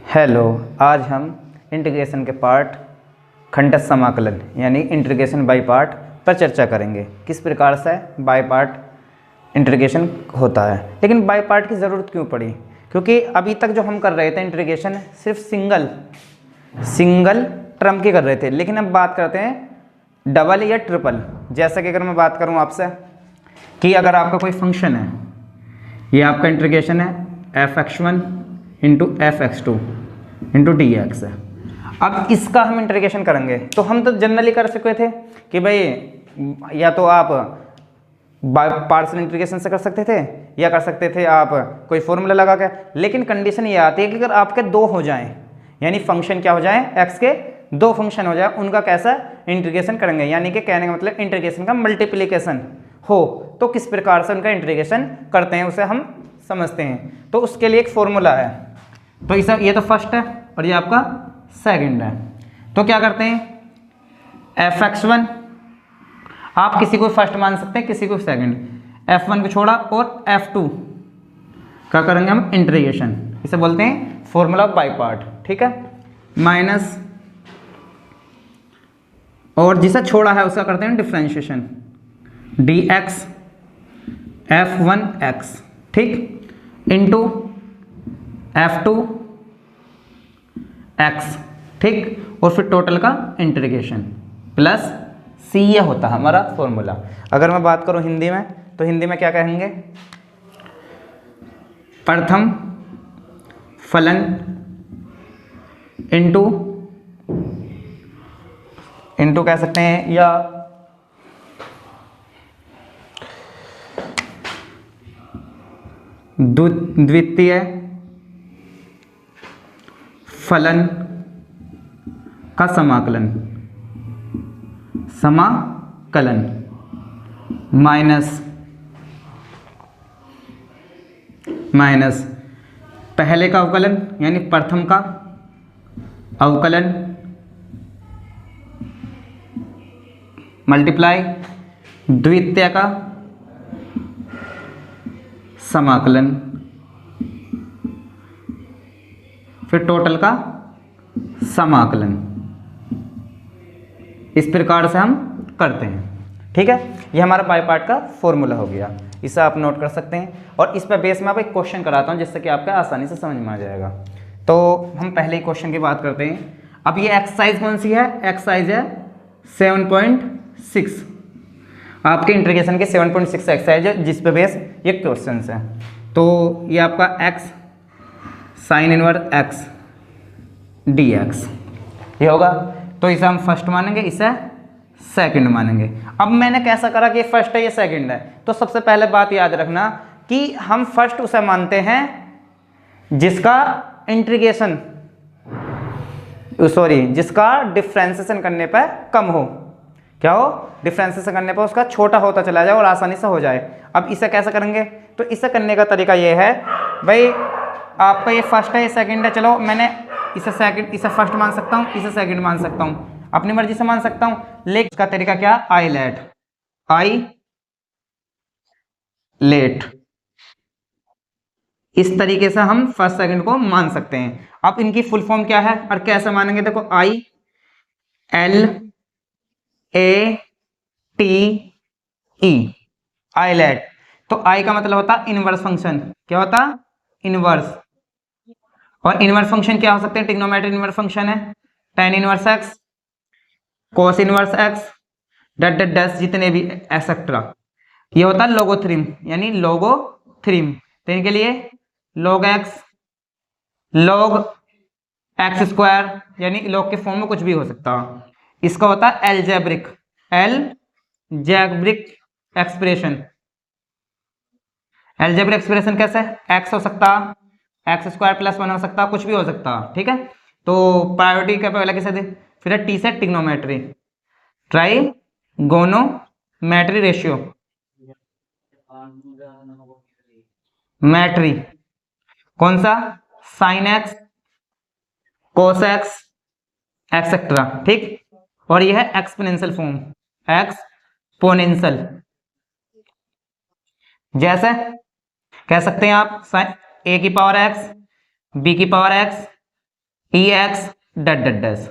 Hello, आज हम integration के पार्ट खंडस समाकलन यानी इंटीग्रेशन बाय पार्ट पर चर्चा करेंगे। किस प्रकार से बाय पार्ट इंटीग्रेशन होता है। लेकिन बाय पार्ट की ज़रूरत क्यों पड़ी? क्योंकि अभी तक जो हम कर रहे थे इंटीग्रेशन सिर्फ सिंगल टर्म की कर रहे थे, लेकिन अब बात करते हैं डबल या ट्रिपल। जैसा कि अगर मैं बात करूँ आपसे कि अगर आपका कोई फंक्शन है, ये आपका इंटीग्रेशन है f(x1) into f(x2) into dx है। अब इसका हम इंटीग्रेशन करेंगे तो हम तो जनरली कर सकते थे कि भाई या तो आप पार्शियल इंटीग्रेशन से कर सकते थे या कर सकते थे आप कोई फॉर्मूला लगा के। लेकिन कंडीशन ये आती है कि अगर आपके दो हो जाएं, यानी फंक्शन क्या हो जाए, x के दो फंक्शन हो जाए, उनका कैसा इंटीग्रेशन करेंगे, यानी कि कहने का मतलब इंटीग्रेशन का मल्टीप्लिकेशन हो तो किस प्रकार से उनका इंटीग्रेशन करते हैं उसे हम समझते हैं। तो उसके लिए एक फॉर्मूला है। तो इसे ये तो फर्स्ट है और ये आपका सेकंड है। तो क्या करते हैं, f(x1) आप किसी को फर्स्ट मान सकते हैं, किसी को सेकंड, f1 को छोड़ा, और f2 क्या करेंगे हम इंटीग्रेशन। इसे बोलते हैं फॉर्मूला ऑफ बाय पार्ट, ठीक है। माइनस और जिसे छोड़ा है उसका करते हैं डिफरेंशिएशन, dx f1x, ठीक, इंटू f2x, ठीक, और फिर टोटल का इंटीग्रेशन प्लस c, ये होता है हमारा फॉर्मूला। अगर मैं बात करूं हिंदी में तो हिंदी में क्या कहेंगे, प्रथम फलन इंटू कह सकते हैं या द्वितीय फलन का समाकलन माइनस पहले का अवकलन यानी प्रथम का अवकलन मल्टीप्लाई द्वितीय का समाकलन फिर टोटल का समाकलन। इस प्रकार से हम करते हैं, ठीक है। ये हमारा बाय पार्ट का फॉर्मूला हो गया, इसे आप नोट कर सकते हैं। और इस पर बेस में आप एक क्वेश्चन कराता हूँ जिससे कि आपका आसानी से समझ में आ जाएगा। तो हम पहले ही क्वेश्चन की बात करते हैं। अब ये एक्सरसाइज कौन सी है, एक्सरसाइज है 7.6, आपके इंटीग्रेशन के 7.6 एक्सरसाइज है जिस पे बेस ये क्वेश्चन है। तो ये आपका x sine inverse x dx ये होगा। तो इसे हम फर्स्ट मानेंगे, इसे सेकंड मानेंगे। अब मैंने कैसा करा कि ये फर्स्ट है ये सेकंड है, तो सबसे पहले बात याद रखना कि हम फर्स्ट उसे मानते हैं जिसका इंटीग्रेशन जिसका डिफरेंशिएशन करने पर कम हो। क्या हो, डिफरेंशिएशन करने पर उसका छोटा होता चला जाए और आसानी से हो जाए। अब इसे कैसे करेंगे, तो इसे करने का तरीका ये है, भाई आपका ये फर्स्ट है ये सेकंड है, चलो मैंने इसे फर्स्ट मान सकता हूँ, इसे सेकंड मान सकता हूँ, अपनी मर्जी से मान सकता हूँ। लेकिन इसका तरीका क्या, आई लेट, इस तरीके से हम फर्स्ट सेकंड को मान सकते हैं। अब इनकी फुल फॉर्म क्या है और कैसे मानेंगे, देखो ILATE, आईलेट। तो आई का मतलब होता है इनवर्स फंक्शन। क्या होता, इनवर्स। और इनवर्स फंक्शन क्या हो सकते हैं, ट्रिग्नोमेट्रिक इनवर्स फंक्शन है, tan inverse x, cos inverse x, डट डट डस जितने भी एक्सेट्रा। ये होता है लोगोथ्रिम यानी लोगोथ्रिम। तो इनके लिए log x स्क्वायर यानी log के फॉर्म में कुछ भी हो सकता है। इसका होता है एलजेब्रिक एक्सप्रेशन। एलजेब्रिक एक्सप्रेशन कैसे, x हो सकता, x स्क्वायर प्लस 1 हो सकता, कुछ भी हो सकता, ठीक है। तो प्रायोरिटी क्या पहले किसे दे, फिर है टी से ट्रिग्नोमेट्री, ट्राइगोनोमेट्री रेशियो, मैट्री कौन सा, sign x, cos x etcetera, ठीक। और यह है एक्सपोनेंशियल फॉर्म, एक्सपोनेंशियल। जैसे कह सकते हैं आप a की पावर x, b की पावर x, ई एक्स डट डट डैश।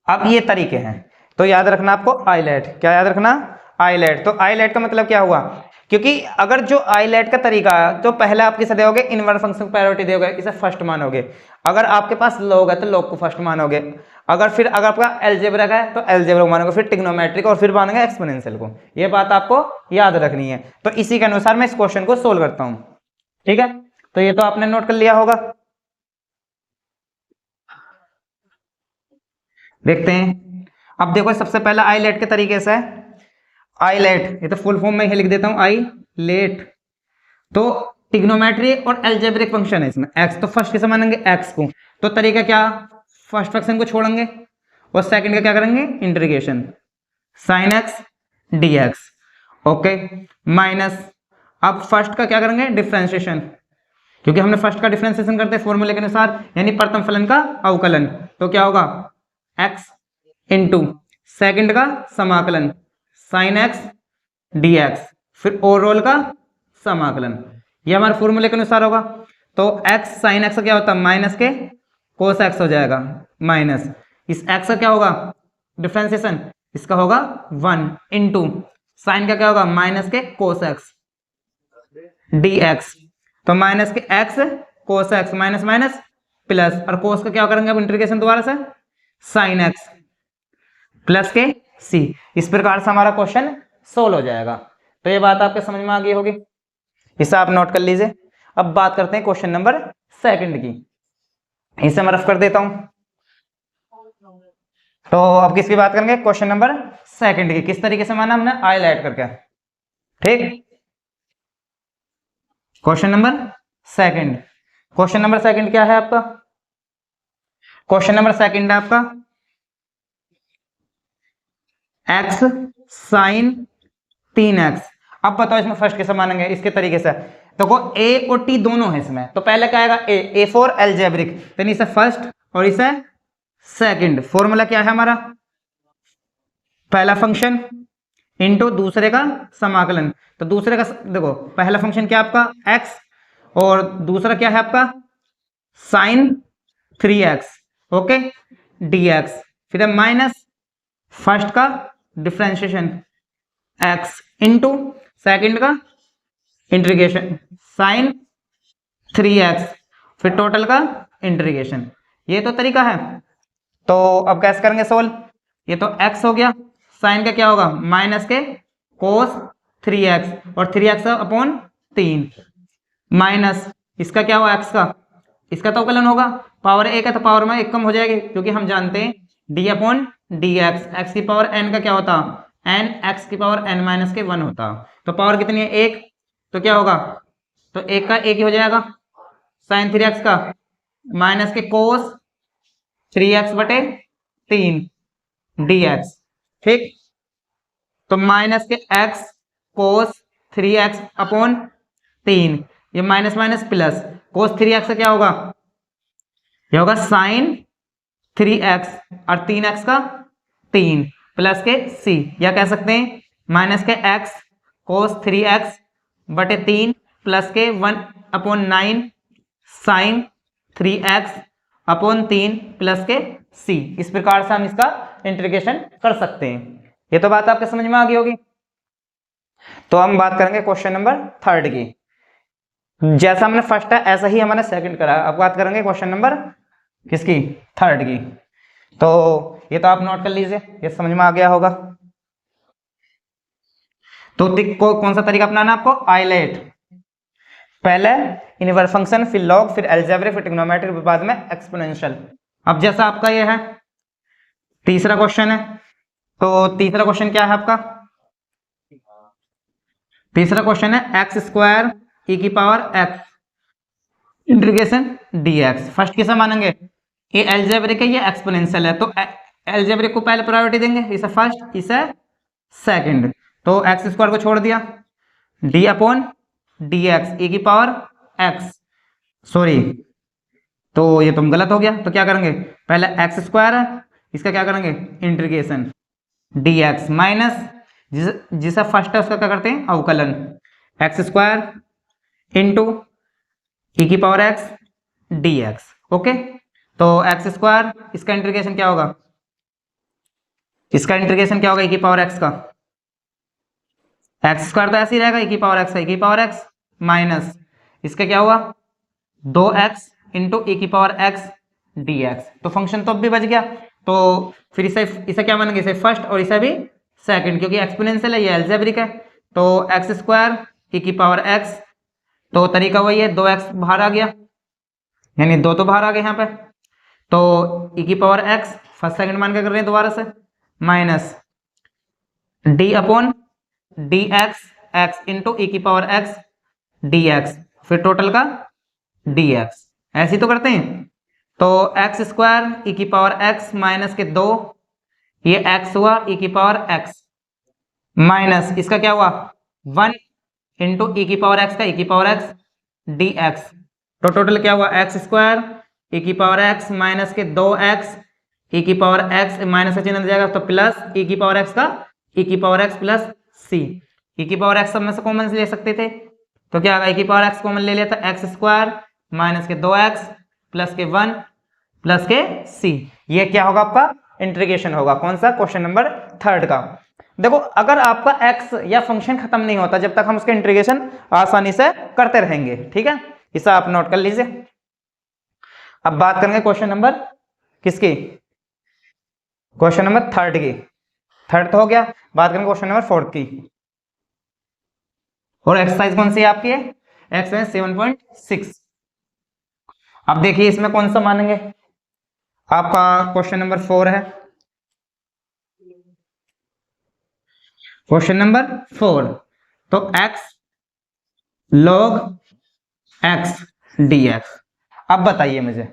अब ये तरीके हैं, तो याद रखना आपको आईलेट, क्या याद रखना, आईलेट। तो आईलेट का मतलब क्या हुआ, क्योंकि अगर जो आईलेट का तरीका है तो पहले आप किसे दोगे, इनवर्स फंक्शन को प्रायोरिटी दोगे, इसे फर्स्ट मानोगे। अगर आपके पास लॉग है तो लॉग को फर्स्ट मानोगे, अगर आपका अलजेब्रा का है तो अलजेब्रा को मानोगे, फिर ट्रिग्नोमेट्रिक और फिर मानोगे एक्सपोनेंशियल को। ये बात आपको याद रखनी है। तो इसी के अनुसार मैं इस क्वेश्चन को सोल्व करता हूं, ठीक है। तो ये तो आपने नोट कर लिया होगा। देखते हैं, अब देखो सबसे पहला आईलेट के तरीके से है। आईलेट, ये तो फुल फॉर्म में ही लिख देता हूं, आई लेट। तो ट्रिग्नोमेट्री और अलजेब्रिक फंक्शन है इसमें, एक्स तो फर्स्ट किसे मानेंगे, एक्स को। तो तरीका क्या, फर्स्ट फंक्शन को छोड़ेंगे और सेकंड का क्या करेंगे, integration sine x d x, okay, minus, अब फर्स्ट का क्या करेंगे, डिफरेंशिएशन, क्योंकि हमने फर्स्ट का डिफरेंशिएशन करते हैं फॉर्मूले के अनुसार, यानी प्रथम फलन का अवकलन। तो क्या होगा, एक्स इंटू सेकेंड का समाकलन साइन एक्स डी एक्स, फिर ओवरऑल का समाकलन, ये हमारे फॉर्मूले के अनुसार होगा। तो x साइन एक्स का क्या होता है, माइनस के कोस एक्स हो जाएगा, माइनस इस x का क्या होगा, डिफरेंशिएशन, इसका होगा 1 इंटू साइन का क्या होगा, माइनस के कोस एक्स डी एक्स। तो माइनस के x cos x, minus minus plus, और कोस का क्या करेंगे अब इंटीग्रेशन दोबारा से, साइन एक्स प्लस के c। इस प्रकार से हमारा क्वेश्चन सोल्व हो जाएगा। तो ये बात आपके समझ में आ गई होगी, इसे आप नोट कर लीजिए। अब बात करते हैं क्वेश्चन नंबर सेकंड की, इसे मैं रफ कर देता हूं। तो अब किसकी बात करेंगे, क्वेश्चन नंबर सेकंड की, किस तरीके से माना हमने, हाईलाइट करके, ठीक। Question number second, question number second क्या है आपका, क्वेश्चन नंबर सेकंड है आपका एक्स साइन 3x। अब बताओ इसमें फर्स्ट कैसे मानेंगे, इसके तरीके से देखो, ए और टी दोनों है इसमें, तो पहले क्या आएगा, ए फॉर अलजेब्रिक, यानी इसे फर्स्ट और इसे सेकंड। फॉर्मूला क्या है हमारा, पहला फंक्शन इनटू दूसरे का समाकलन। तो दूसरे का देखो, पहला फंक्शन क्या आपका x और दूसरा क्या है आपका साइन 3x, ओके, dx, फिर है माइनस फर्स्ट का डिफरेंशिएशन x इंटू सेकेंड का इंटीग्रेशन साइन 3x, फिर टोटल का इंटीग्रेशन। ये तो तरीका है। तो अब कैसे करेंगे सोल्व, ये तो x हो गया, साइन का क्या होगा, माइनस के कोस 3x और 3x अपॉन 3, माइनस इसका क्या हुआ x का, इसका तो अवकलन होगा, पावर एक है तो पावर में एक कम हो जाएगी, क्योंकि हम जानते हैं d upon D X, x की पावर n का क्या होता, n x की पावर n माइनस के 1 होता। तो पावर कितनी है, एक, तो क्या होगा, तो एक का एक ही हो जाएगा, साइन 3x का माइनस के कोस 3x बटे 3 dx, ठीक। तो माइनस के x कोस 3x अपॉन 3, ये माइनस माइनस प्लस, कोस 3x का क्या होगा, ये होगा साइन 3x और 3x का 3 प्लस के c, या कह सकते हैं माइनस के x कोस 3x बटे 3 प्लस के 1 upon 9 sine 3x upon 3 plus के c। इस प्रकार से हम इसका इंटीग्रेशन कर सकते हैं। ये तो बात आपके समझ में आ गई होगी। तो हम बात करेंगे क्वेश्चन नंबर थर्ड की, जैसा हमने फर्स्ट है ऐसा ही हमने सेकंड करा। अब बात करेंगे क्वेश्चन नंबर किसकी, थर्ड की। तो ये तो आप नोट कर लीजिए, ये समझ में आ गया होगा। तो कौन सा तरीका अपनाना आपको, आईलेट, पहले इनवर्स फंक्शन, फिर लॉग, फिर अलजेब्रिक, फिर ट्रिग्नोमेट्रिक, बाद में एक्सपोनेंशियल। अब जैसा आपका ये है तीसरा क्वेश्चन है, तो तीसरा क्वेश्चन क्या है आपका, तीसरा क्वेश्चन है एक्स स्क्वायर ई की power x integration dx. First किसे मानेंगे, ये अलजेब्रिक है, ये एक्सपोनेंशियल है, तो अलजेब्रिक को पहले प्रायोरिटी देंगे, इसे फर्स्ट इसे सेकंड। तो एक्स स्क्वायर को छोड़ दिया, डी अपॉन डी एक्स ई की पावर एक्स, सॉरी तो ये तुम गलत हो गया। तो क्या करेंगे, पहले एक्स स्क्वायर है, इसका क्या करेंगे इंटीग्रेशन डी एक्स, माइनस जिसे फर्स्ट है उसका क्या करते हैं अवकलन, एक्स स्क्वायर इंटू ई की power x d x, okay. तो एक्स स्क्वायर, इसका इंटीग्रेशन क्या होगा, इसका इंटीग्रेशन क्या होगा e की पावर x का, एक्स स्क्वायर तो ऐसे ही रहेगा e की पावर x है, e की पावर x माइनस इसका क्या हुआ 2x इंटू e की पावर x dx। तो फंक्शन तो अब भी बच गया, तो फिर इसे इसे क्या मानेंगे, इसे फर्स्ट और इसे भी सेकंड, क्योंकि एक्सपोनेंशियल है, ये अलजेब्रिक है। तो एक्स स्क्वायर e की पावर x, तो तरीका वही है, 2x बाहर आ गया, यानी 2 तो बाहर आ गए यहाँ पे, तो e की पावर x फर्स्ट सेकंड मान के कर रहे हैं दोबारा से, minus d upon D X, X into E की पावर x dx, फिर टोटल का dx, ऐसे ही तो करते हैं। तो एक्स स्क्वायर ई की पावर x माइनस के 2, ये x हुआ e की पावर x, माइनस इसका क्या हुआ 1 इंटू ई की पावर x का e की पावर x dx, तो टोटल क्या हुआ एक्स स्क्वायर e की पावर x माइनस के 2x e की पावर x, माइनस का चिन्ह जाएगा तो प्लस e की पावर x का e की power x plus c, e की पावर x सब में से कॉमन ले सकते थे, तो क्या होगा e की पावर x कॉमन ले लिया था, एक्स स्क्वायर माइनस के 2x प्लस के 1 प्लस के c, ये क्या होगा आपका इंटीग्रेशन होगा, कौन सा, क्वेश्चन नंबर 3 का। देखो अगर आपका x या फंक्शन खत्म नहीं होता जब तक हम उसका इंटीग्रेशन आसानी से करते रहेंगे, ठीक है, इसे आप नोट कर लीजिए। अब बात करेंगे क्वेश्चन नंबर किसकी, क्वेश्चन नंबर 3 की, 3 तो हो गया, बात करेंगे क्वेश्चन नंबर 4 की। और एक्सरसाइज कौन सी है आपकी, एक्सरसाइज 7.6। अब देखिए इसमें कौन सा मानेंगे, आपका क्वेश्चन नंबर 4 है, क्वेश्चन नंबर 4, तो x log x dx। अब बताइए मुझे,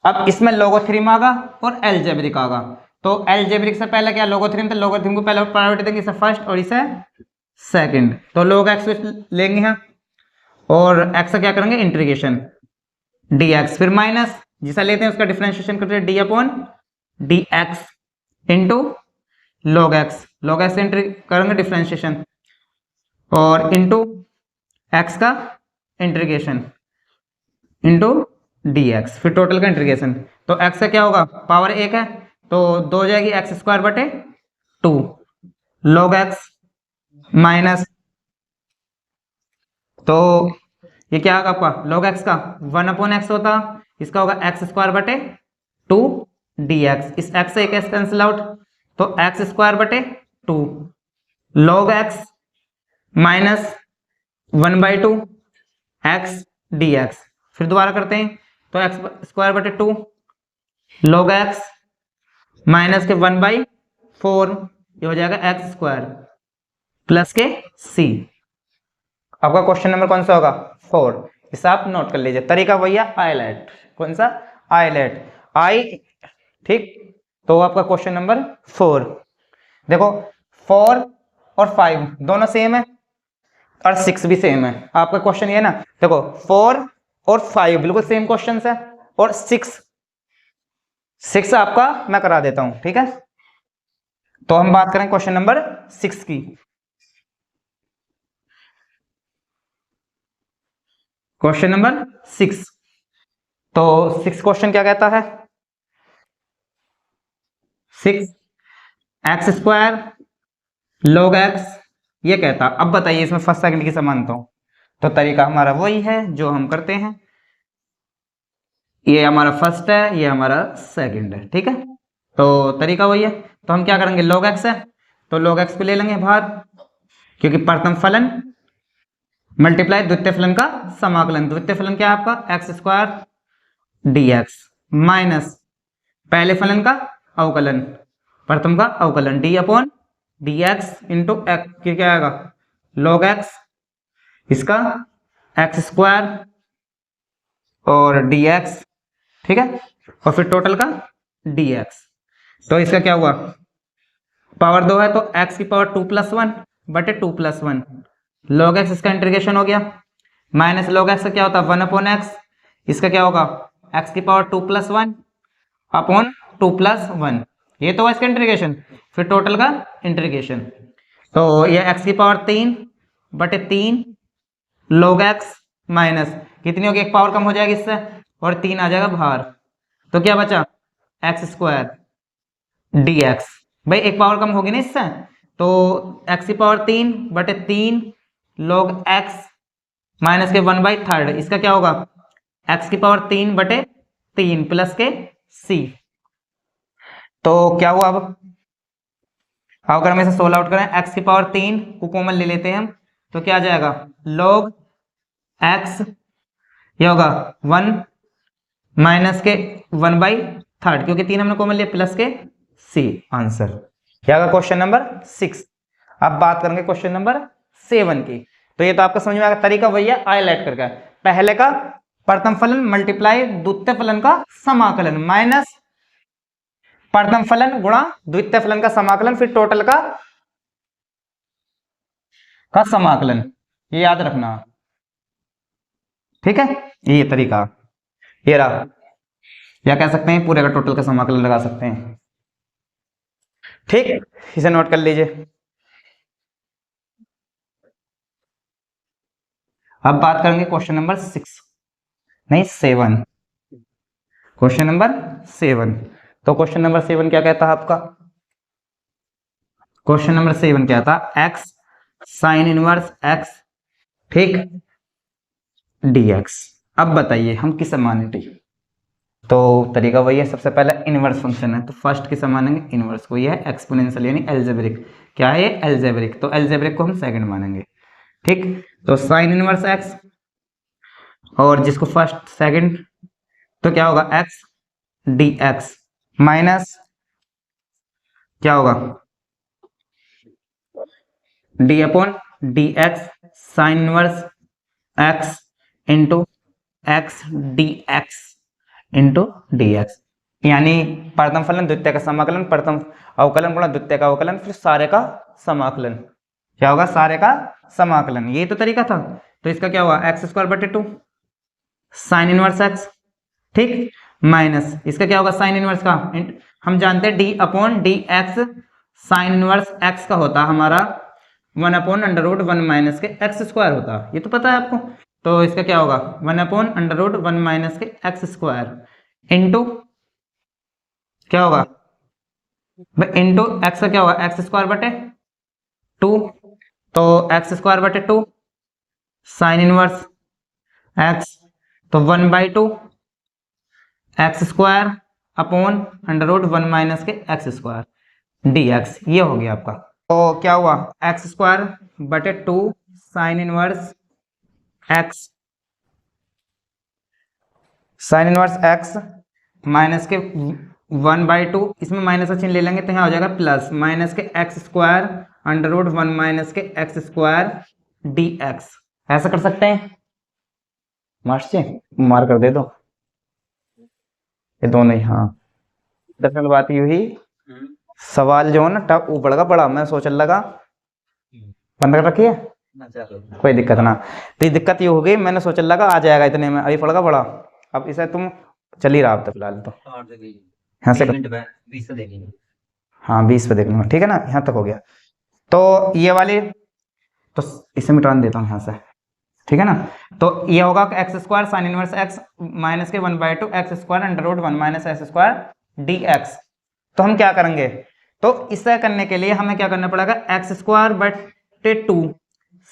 अब इसमें लोगोथ्रीम आगा और एलजेब्रिक आगा, तो एलजेब्रिक से पहले क्या लोगोथ्रीम, तो लोगोथ्रीम को पहले प्रायोरिटी देंगे, इसे फर्स्ट और इसे सेकंड, तो log x लेंगे यहाँ और x का क्या करेंगे इंटीग्रेशन dx, फिर माइनस जिसे लेते हैं उसका डिफरेंशिएशन करते हैं d upon dx into log x, log x से करेंगे डिफरेंशिएशन और इंटू x का इंटीग्रेशन इंटू dx, फिर टोटल का इंटीग्रेशन, तो x का क्या होगा पावर 1 है, तो 2 हो जाएगी एक्स स्क्वायर बटे 2 log x माइनस, तो ये क्या होगा आपका log x का 1 अपॉन एक्स होता, इसका होगा एक्स स्क्वायर बटे 2 dx, इस x से एक x कैंसिल आउट, तो एक्स स्क्वायर बटे 2 log x minus 1/2 x dx, फिर दोबारा करते हैं, तो एक्स स्क्वायर बटे 2 log x माइनस के 1/4, ये हो जाएगा एक्स स्क्वायर प्लस के c। आपका क्वेश्चन नंबर कौन सा होगा 4, इसे आप नोट कर लीजिए, तरीका भैया आईलेट, कौन सा आईलेट आई, ठीक। तो आपका क्वेश्चन नंबर 4, देखो 4 और 5 दोनों सेम है और 6 भी सेम है, आपका क्वेश्चन ये ना, देखो 4 और 5 बिल्कुल सेम क्वेश्चन है, और 6 आपका मैं करा देता हूं, ठीक है। तो हम बात करें क्वेश्चन नंबर 6 की, क्वेश्चन नंबर 6, तो 6 क्वेश्चन क्या कहता है, 6 एक्स स्क्वायर log x, ये कहता, अब बताइए इसमें फर्स्ट सेकंड की समानता हो, तो तरीका हमारा वही है जो हम करते हैं, ये हमारा फर्स्ट है, ये हमारा सेकंड है, ठीक है, तो तरीका वही है, तो हम क्या करेंगे log x है, तो log x को ले लेंगे बाहर, क्योंकि प्रथम फलन मल्टीप्लाई द्वितीय फलन का समाकलन, द्वितीय फलन क्या है आपका एक्स स्क्वायर dx माइनस पहले फलन का अवकलन, प्रथम का अवकलन d upon dx into x, क्या आएगा log x, इसका एक्स स्क्वायर और dx, ठीक है, और फिर टोटल का dx, तो इसका क्या हुआ पावर 2 है, तो x की पावर 2 + 1 बटे 2 + 1 log x, इसका इंटीग्रेशन हो गया, माइनस log x का क्या होता है 1 अपॉन x, इसका क्या होगा x की पावर 2 + 1 अपॉन 2 + 1, ये तो इसका इंटीग्रेशन, फिर टोटल का इंटीग्रेशन, तो ये x की पावर 3 बटे 3 log x माइनस कितनी होगी, एक पावर कम हो जाएगी इससे और 3 आ जाएगा बाहर, तो क्या बचा, एक्स स्क्वायर डी एक्स। भाई एक पावर कम होगी ना इससे, तो एक्स की पावर 3/3 log एक्स माइनस के 1/3, इसका क्या होगा, एक्स की पावर 3/3 प्लस के सी। तो क्या हुआ, अब अगर हम इसे सोल्व आउट करें, एक्स की पावर 3 को कॉमन ले लेते हैं हम, तो क्या आ जाएगा, log एक्स, ये होगा 1 माइनस के 1/3, क्योंकि 3 हमने कॉमन लिया, प्लस के सी। आंसर क्या होगा, क्वेश्चन नंबर 6। अब बात करेंगे क्वेश्चन नंबर 7 की। तो ये तो आपका समझ में आएगा, तरीका वही है हाईलाइट करके, पहले का प्रथम फलन मल्टीप्लाई द्वितीय फलन का समाकलन माइनस प्रथम फलन गुणा द्वितीय फलन का समाकलन, फिर टोटल का समाकलन, ये याद रखना, ठीक है। ये तरीका, ये रहा, या कह सकते हैं पूरे का टोटल का समाकलन लगा सकते हैं, ठीक। इसे नोट कर लीजिए। अब बात करेंगे क्वेश्चन नंबर 6, नहीं 7, क्वेश्चन नंबर 7। तो क्वेश्चन नंबर 7 क्या कहता है आपका, क्वेश्चन नंबर 7 क्या था, एक्स साइन इनवर्स एक्स, ठीक, dx। अब बताइए हम किसे मानेंगे। तो तरीका वही है, सबसे पहले इनवर्स फंक्शन है, तो फर्स्ट किसे मानेंगे, इनवर्स को। ये है एक्सपोनेंशियल यानी एल्जेब्रिक, क्या है ये, एल्जेब्रिक, तो एल्जेब्रिक को हम सेकंड मानेंगे, ठीक। तो साइन इनवर्स एक्स, और जिसको फर्स्ट सेकंड, तो क्या होगा, एक्स डी एक्स माइनस क्या होगा, D upon D x sine inverse x into x d x into D x, यानी प्रथम फलन द्वितीय का समाकलन, प्रथम अवकलन गुणा द्वितीय का अवकलन, फिर सारे का समाकलन, क्या होगा, सारे का समाकलन। ये तो तरीका था। तो इसका क्या हुआ, एक्स स्क्वायर बटे 2 साइन इनवर्स एक्स, ठीक, माइनस इसका क्या होगा, साइन इनवर्स का, हम जानते हैं D upon D x sine inverse x का होता हमारा 1/√1 माइनस के एक्स स्क्वायर होता, ये तो पता है आपको। तो इसका क्या होगा, 1/√1 माइनस के एक्स स्क्वायर इंटू क्या होगा, इंटू एक्स का क्या होगा, एक्स स्क्वायर बटे 2, तो एक्स स्क्वायर बटे 2 साइन इनवर्स एक्स, तो 1/2 एक्स स्क्वायर अपॉन √1 माइनस के एक्स स्क्वायर डी एक्स, ये हो गया आपका। तो क्या हुआ, एक्स स्क्वायर बटे 2 sine inverse x, sine inverse x minus के 1/2, इसमें माइनस का चिन्ह ले लेंगे तो यहाँ हो जाएगा प्लस, माइनस के एक्स स्क्वायर √1 माइनस के एक्स स्क्वायर डी एक्स। ऐसा कर सकते हैं, मार कर दे दो ये दोनों ही। हाँ, दरअसल बात ये हुई, सवाल जो है ना टफ ऊपर का पड़ा, मैं सोचने लगा बंद कर रखिए, कोई दिक्कत ना। तो ये दिक्कत ये हो गई, मैंने सोचने लगा आ जाएगा इतने में, अभी पड़ेगा बड़ा। अब इसे तुम चल ही रहा अब तक फिलहाल, तो यहाँ से 20 पे देख लेंगे, हाँ 20 पे देख लूंगा, ठीक है ना, यहाँ तक हो गया। तो ये वाली, तो इसे मिटान देता हूँ यहाँ से, ठीक है ना। तो ये होगा x square sine inverse x minus के 1/2 x square √1 minus x square D x. तो हम क्या करेंगे, तो इसे करने के लिए हमें क्या करना पड़ेगा, एक्स स्क्वायर बटे 2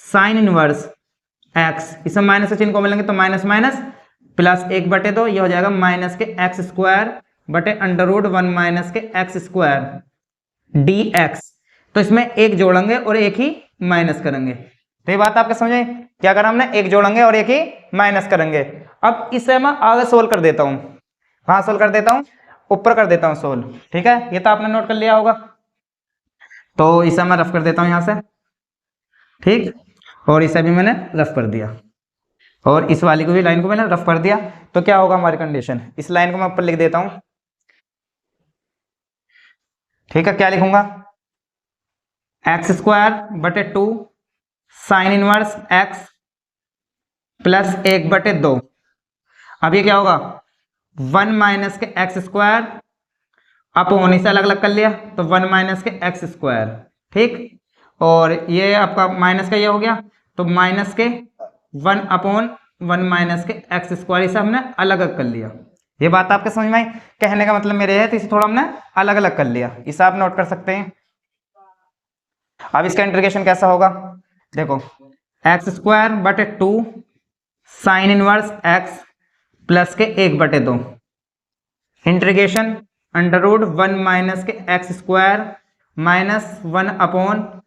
साइन इनवर्स एक्स, इसमें माइनस का चिन्ह को मिलेंगे तो माइनस माइनस प्लस 1/2, ये हो जाएगा माइनस के एक्स स्क्वायर बटे √1 माइनस के एक्स स्क्वायर डी एक्स। तो इसमें एक जोड़ेंगे और एक ही माइनस करेंगे। तो ये बात आपके समझे, क्या करा हमने, एक जोड़ेंगे और एक ही माइनस करेंगे। अब इसे मैं आगे सोल्व कर देता हूं, कहां सोल्व कर देता हूं, ऊपर कर देता हूं सोल्व, ठीक है। ये तो आपने नोट कर लिया होगा, तो इसे मैं रफ कर देता हूं यहां से, ठीक, और इसे भी मैंने रफ कर दिया, और इस वाली को भी लाइन को मैंने रफ कर दिया। तो क्या होगा हमारी कंडीशन, इस लाइन को मैं ऊपर लिख देता हूं, ठीक है। क्या लिखूंगा, एक्स स्क्वायर बटे 2 साइन इनवर्स एक्स प्लस 1/2। अब ये क्या होगा, 1 माइनस के एक्स स्क्वायर अपॉन, इसे अलग अलग कर लिया तो 1 माइनस के एक्स स्क्वायर, ठीक, और ये आपका माइनस का ये हो गया, तो माइनस के 1/1 माइनस के एक्स स्क्वायर, इसे हमने अलग अलग कर लिया, ये बात आपके समझ में आई? कहने का मतलब मेरे है, तो इसे थोड़ा हमने अलग अलग कर लिया, इसे आप नोट कर सकते हैं। अब इसका इंटीग्रेशन कैसा होगा, देखो एक्स स्क्वायर बटे 2 साइन इनवर्स एक्स प्लस के 1/2 इंटीग्रेशन अंडर रूट 1 माइनस के एक्स स्क्वायर माइनस 1 अपॉन,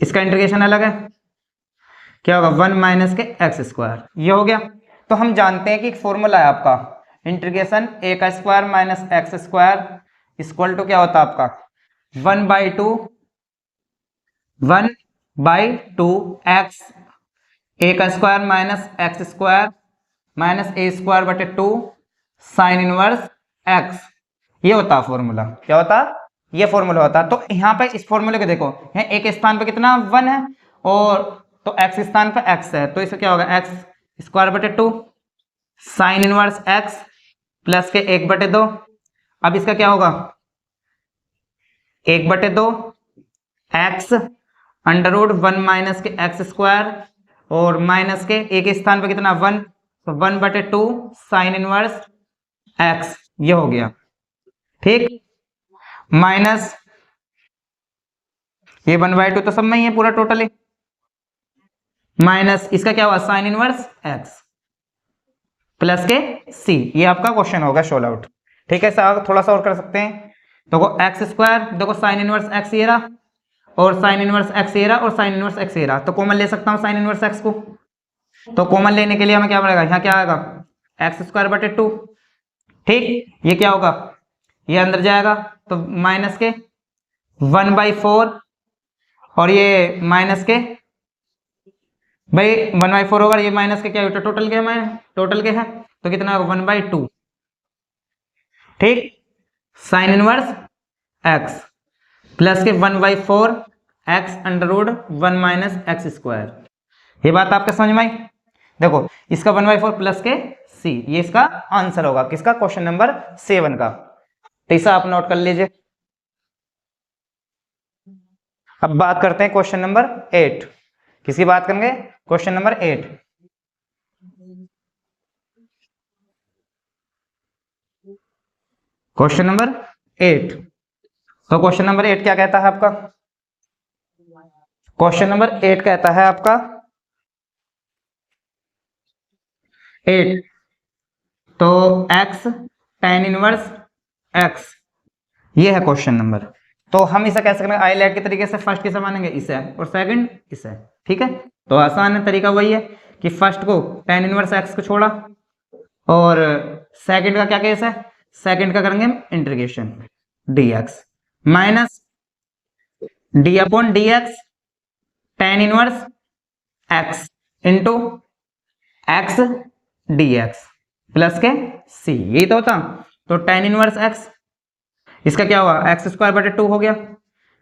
इसका इंटीग्रेशन अलग है, क्या होगा 1 माइनस के एक्स स्क्वायर, ये हो गया। तो हम जानते हैं कि एक फॉर्मूला है आपका, इंटीग्रेशन ए का square minus x square equal to क्या होता है आपका 1/2 एक्स ए का square minus x square minus A square बटे 2 साइन इनवर्स एक्स, ये होता है फॉर्मूला। क्या होता, ये फॉर्मूला होता। तो यहाँ पे इस फॉर्मूले को देखो, यहाँ ए के स्थान पे कितना 1 है और तो एक्स के स्थान पे एक्स है, तो इसे क्या होगा एक्स स्क्वायर बटे 2 साइन इनवर्स एक्स प्लस के 1/2। अब इसका क्या होगा 1/2 एक्स अंडर रूट 1 माइनस के एक्स स्क्वायर और माइनस के ए के स्थान पे कितना 1, तो 1/2 साइन इनवर्स एक्स, ये हो गया ठीक, माइनस ये 1/2 तो सब में ही है पूरा टोटली, माइनस इसका क्या हुआ साइन इनवर्स एक्स प्लस के सी, ये आपका क्वेश्चन होगा सोल्व आउट। ठीक है, सर थोड़ा सा और कर सकते हैं। देखो एक्स स्क्वायर, देखो साइन इनवर्स एक्स ये रहा और साइन इनवर्स एक्स ये रहा और साइन इनवर्स एक्स ये रहा, तो कॉमन ले सकता हूँ साइन इनवर्स एक्स को। तो कॉमन लेने के लिए हमें क्या पड़ेगा, यहाँ क्या आएगा एक्स स्क्वायर बटे 2, ठीक, ये क्या होगा ये अंदर जाएगा तो माइनस के 1/4 और ये माइनस के भाई 1/4 होगा, ये माइनस के क्या होता है टोटल के है, टोटल के है तो कितना होगा 1/2, ठीक, साइन इनवर्स एक्स प्लस के 1/4 x under root 1 minus x square, ये बात आपके समझ में आई? देखो इसका 1/4 प्लस के सी, ये इसका आंसर होगा किसका क्वेश्चन नंबर 7 का, तो इसे आप नोट कर लीजिए। अब बात करते हैं क्वेश्चन नंबर 8, किसकी बात करेंगे क्वेश्चन नंबर 8। क्वेश्चन नंबर 8, तो क्वेश्चन नंबर 8 क्या कहता है आपका, क्वेश्चन नंबर 8 कहता है आपका 8, तो x tan इनवर्स x, ये है क्वेश्चन नंबर। तो हम इसे कैसे करेंगे आईलेट के तरीके से, फर्स्ट किसे मानेंगे इसे और सेकंड इसे, ठीक है। तो आसान है तरीका, वही है कि फर्स्ट को tan इनवर्स x को छोड़ा और सेकंड का क्या केस है, सेकंड का करेंगे हम integration dx minus d upon dx tan inverse x into x dx plus के c, यही तो होता। तो tan इनवर्स x, इसका क्या हुआ एक्स स्क्वायर बटे 2 हो गया,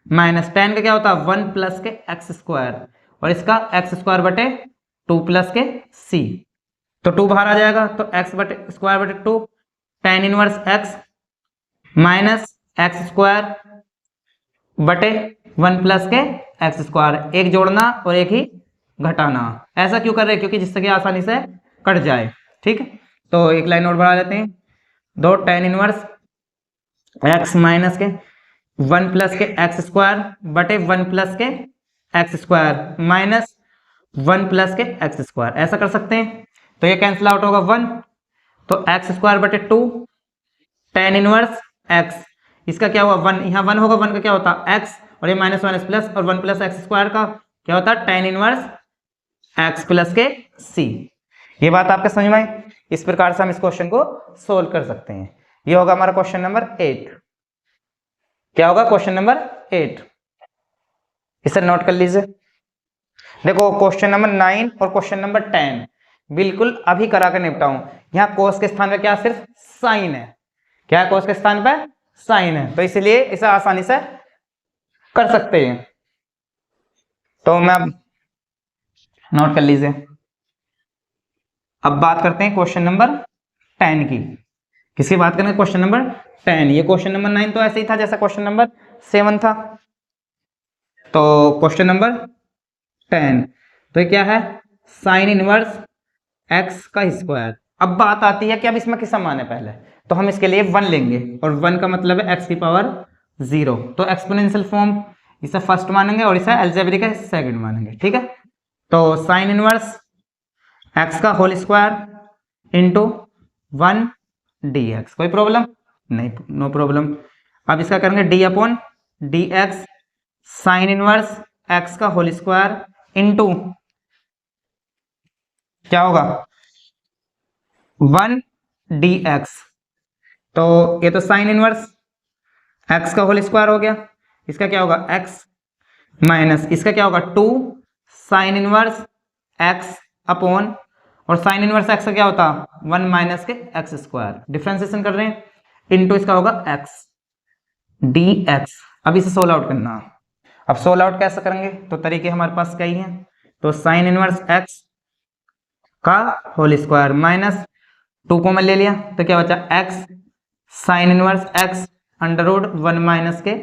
माइनस tan का क्या होता 1 प्लस के एक्स स्क्वायर और इसका एक्स स्क्वायर बटे 2 प्लस के c, तो 2 बाहर आ जाएगा तो एक्स बटे स्क्वायर बटे 2 tan inverse x minus x square बटे 1 प्लस के एक्स स्क्वायर, एक जोड़ना और एक ही घटाना। ऐसा क्यों कर रहे हैं, क्योंकि जिससे कि आसानी से कट जाए, ठीक है। तो एक लाइन और बढ़ा लेते हैं, दो tan इनवर्स x माइनस के 1 प्लस के एक्स स्क्वायर बटे 1 प्लस के एक्स स्क्वायर माइनस 1 प्लस के एक्स स्क्वायर, ऐसा कर सकते हैं। तो ये कैंसिल आउट होगा 1, तो एक्स स्क्वायर बटे 2 tan इनवर्स x, इसका क्या हुआ 1, यहाँ 1 होगा, 1 का क्या होता x और ये माइनस माइनस प्लस और 1 प्लस एक्स स्क्वायर का क्या होता tan इनवर्स x प्लस के c, ये बात आपके समझ में आई? इस प्रकार से हम इस क्वेश्चन को सोल्व कर सकते हैं। ये होगा हमारा क्वेश्चन नंबर 8। क्या होगा क्वेश्चन नंबर 8, इसे नोट कर लीजिए। देखो क्वेश्चन नंबर 9 और क्वेश्चन नंबर 10 बिल्कुल अभी करा के निपटाऊं। यहाँ कोस के स्थान पे क्या सिर्फ साइन है, क्या है कोस के स्थान पे साइन है, तो इसलिए इसे आसानी से कर सकते हैं। तो मैं अब नोट कर लीजिए। अब बात करते हैं क्वेश्चन नंबर 10 की, किसकी बात करेंगे क्वेश्चन नंबर 10। ये क्वेश्चन नंबर 9 तो ऐसे ही था जैसा क्वेश्चन नंबर 7 था। तो क्वेश्चन नंबर 10 तो ये क्या है साइन इनवर्स x का स्क्वायर। अब बात आती है कि अब इसमें किसका मान है, पहले तो हम इसके लिए 1 लेंगे, और 1 का मतलब है x की पावर 0। तो एक्सपोनेंशियल फॉर्म इसे फर्स्ट मानेंगे और इसे अलजेब्रिक है सेकंड मानेंगे, ठीक है। तो साइन इनवर्स x का होल स्क्वायर इंटू 1 dx, कोई प्रॉब्लम नहीं, नो प्रॉब्लम। अब इसका करेंगे d upon dx sign inverse x का होल स्क्वायर इंटू क्या होगा 1 dx। तो ये तो साइन इनवर्स x का होल स्क्वायर हो गया, इसका क्या होगा x माइनस इसका क्या होगा 2 साइन इनवर्स x अपॉन, और साइन इनवर्स x का क्या होता 1 माइनस के x स्क्वायर, डिफ्रेंसिएशन कर रहे हैं, इनटू इसका होगा x dx। अब इसे सोल्व आउट करना। अब सोल्व आउट कैसे करेंगे, तो तरीके हमारे पास कई हैं। तो साइन इनवर्स x का होल स्क्वायर माइनस 2 कॉमन ले लिया तो क्या बचा x sine inverse x under root 1 minus के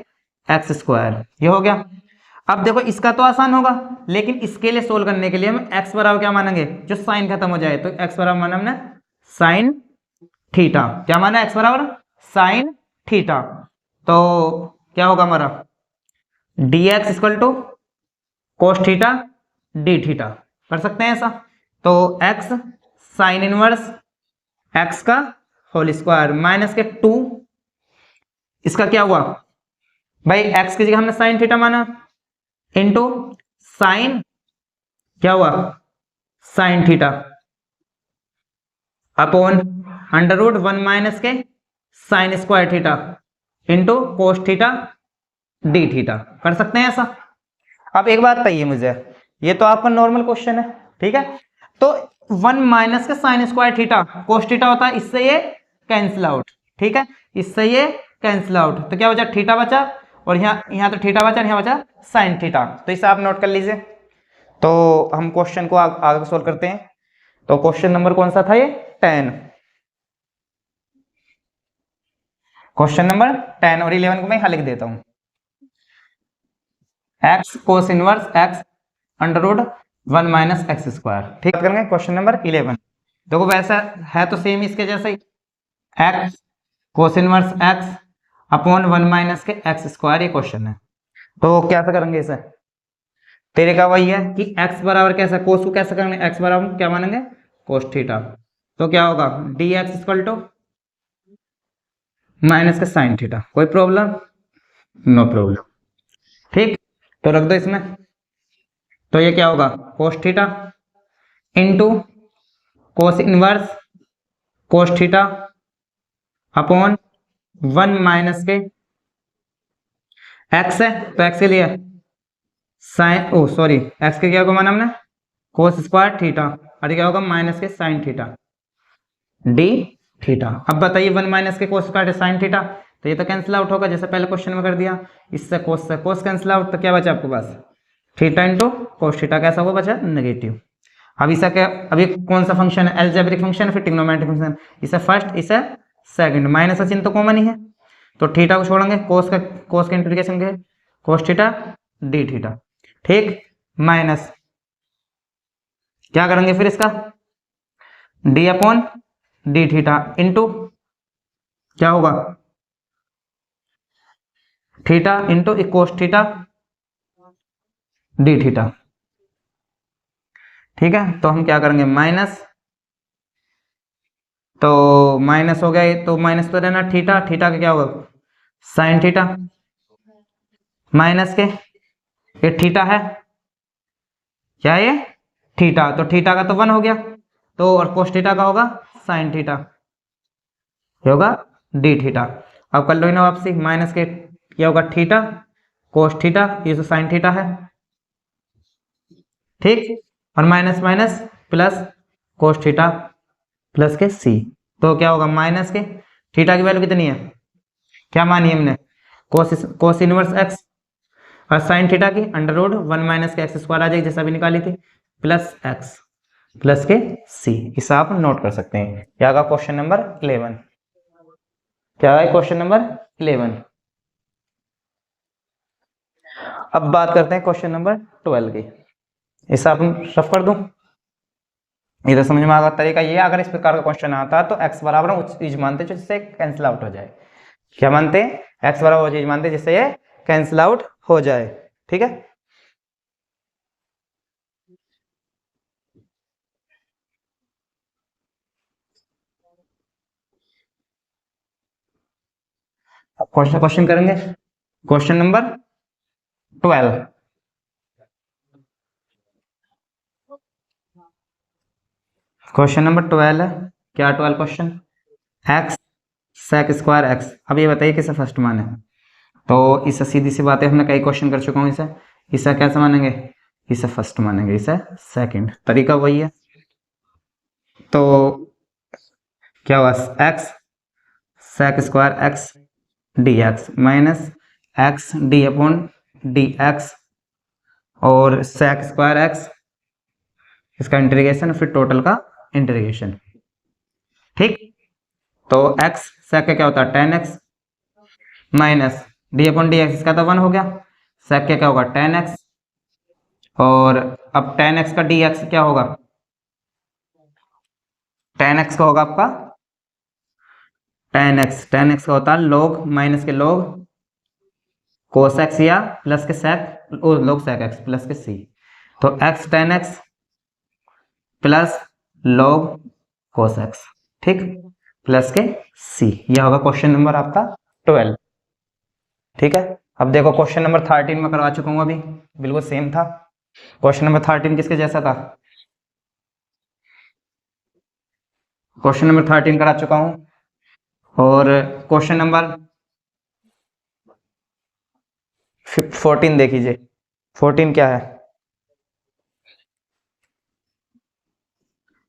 x स्क्वायर, ये हो गया। अब देखो इसका तो आसान होगा, लेकिन इसके लिए सोल्व करने के लिए हम x बराबर क्या मानेंगे, जो साइन खत्म हो जाए, तो x बराबर माना हमने साइन थीटा। क्या माना x बराबर साइन थीटा। तो क्या होगा हमारा dx equal to cos theta D theta, कर सकते हैं ऐसा। तो x साइन इनवर्स x का होल स्क्वायर माइनस के 2, इसका क्या हुआ भाई x की जगह हमने साइन थीटा माना, इंटू साइन क्या हुआ sine theta upon under root 1 minus के sine square theta into cos theta D theta, कर सकते हैं ऐसा। अब एक बात बताइए मुझे, ये तो आपका नॉर्मल क्वेश्चन है, ठीक है। तो 1 माइनस के sine square theta cos theta होता है, इससे ये कैंसिल आउट, ठीक है, इससे ये कैंसिल आउट, तो क्या बचा थीटा बचा, और यहाँ तो थीटा बचा, यहाँ बचा साइन थीटा, तो इसे आप नोट कर लीजिए। तो हम क्वेश्चन को आगे सोल्व करते हैं। तो क्वेश्चन नंबर कौन सा था ये 10, क्वेश्चन नंबर 10 और 11 को मैं यहाँ लिख देता हूँ, x cos inverse x under root 1 minus x square, ठीक है। करेंगे क्वेश्चन नंबर 11। देखो वैसा है तो सेम इसके जैसे ही, x cos inverse x upon 1 minus के एक्स स्क्वायर, ये क्वेश्चन है। तो कैसे करेंगे इसे, तेरे का वही है कि x बराबर कैसा, कोस को कैसे करेंगे, x बराबर क्या मानेंगे कोस थीटा, तो क्या होगा dx इक्वल टू माइनस का साइन थीटा, कोई प्रॉब्लम नो प्रॉब्लम, ठीक। तो रख दो इसमें, तो ये क्या होगा cos theta into cos inverse cos theta upon 1 minus के x है, तो x के लिए साइन, ओ सॉरी x के क्या होगा माना हमने कोस स्क्वायर थीटा, और क्या होगा माइनस के साइन थीटा डी थीटा। अब बताइए 1 माइनस के कोस स्क्वायर साइन थीटा, तो ये तो कैंसिल आउट होगा जैसे पहले क्वेश्चन में कर दिया, इससे कोस कैंसिल आउट, तो क्या बचा आपके पास थीटा इंटू कोस थीटा, कैसा होगा बचा नेगेटिव। अब इसका क्या, अभी कौन सा फंक्शन है अलजेब्रिक फंक्शन फिर ट्रिग्नोमेट्रिक फंक्शन, इसे फर्स्ट इसे सेकंड, माइनस का चिन्ह तो कॉमन ही है, तो थीटा को छोड़ेंगे, कोस का इंटीग्रेशन के कोस थीटा डी थीटा, ठीक, माइनस क्या करेंगे फिर इसका D upon d theta into क्या होगा theta into cos theta D theta, ठीक है। तो हम क्या करेंगे माइनस, तो माइनस हो गया, तो माइनस तो रहना थीटा, थीटा का क्या होगा साइन थीटा माइनस के, ये थीटा है क्या ये थीटा, तो थीटा का तो 1 हो गया, तो और कोस थीटा का होगा साइन थीटा, ये होगा डी थीटा। अब कर लो इन्हें वापसी, माइनस के क्या होगा थीटा कोस थीटा, ये तो साइन थीटा है, ठीक, और minus minus plus cos theta plus के सी, तो क्या होगा माइनस के थीटा की वैल्यू कितनी है, क्या मानी हमने कोस इनवर्स एक्स, और साइन थीटा की अंडर रूट 1 माइनस के एक्स स्क्वायर आ जाएगी जैसा भी निकाली थी, प्लस एक्स प्लस के सी, इसे आप नोट कर सकते हैं। क्या होगा क्वेश्चन नंबर 11, क्या है क्वेश्चन नंबर 11। अब बात करते हैं क्वेश्चन नंबर 12 की, इसे आप रफ कर दूं, ये तो समझ में आगा तरीका ये है, अगर इस प्रकार का क्वेश्चन आता तो x बराबर उस चीज मानते जिससे कैंसिल आउट हो जाए। क्या मानते हैं? x बराबर वो चीज मानते जिससे ये कैंसिल आउट हो जाए। ठीक है, अब क्वेश्चन क्वेश्चन करेंगे। Question number 12। क्वेश्चन नंबर 12 है। क्या 12 question? X sec square x. अब ये बताइए किसे फर्स्ट माने। तो इसे सीधी सी बात है, हमने कई क्वेश्चन कर चुका हूँ। इसे इसे कैसे मानेंगे? इसे फर्स्ट मानेंगे, इसे सेकंड। तरीका वही है। तो क्या हुआ? X sec square x d x minus x d upon D x और सेक स्क्वायर एक्स, इसका इंटीग्रेशन फिर टोटल का इंटीग्रेशन। ठीक, तो एक्स सेक का क्या होता है? Tan x minus d upon D x, इसका तो वन हो गया। सेक का क्या होगा? Tan x. और अब टेन एक्स का डी एक्स क्या होगा? टेन एक्स का होगा आपका टेन एक्स का होता है लॉग माइनस के लॉग कोस एक्स या प्लस के सेक लॉग सेक एक्स प्लस के सी। तो x ten x plus log cos x, ठीक, प्लस के सी। यह होगा क्वेश्चन नंबर आपका 12। ठीक है, अब देखो क्वेश्चन नंबर 13 में करवा चुका हूँ अभी, बिल्कुल सेम था। क्वेश्चन नंबर 13 किसके जैसा था? क्वेश्चन नंबर 13 करा चुका हूँ। और क्वेश्चन नंबर 14 देख लीजिए। 14 क्या है?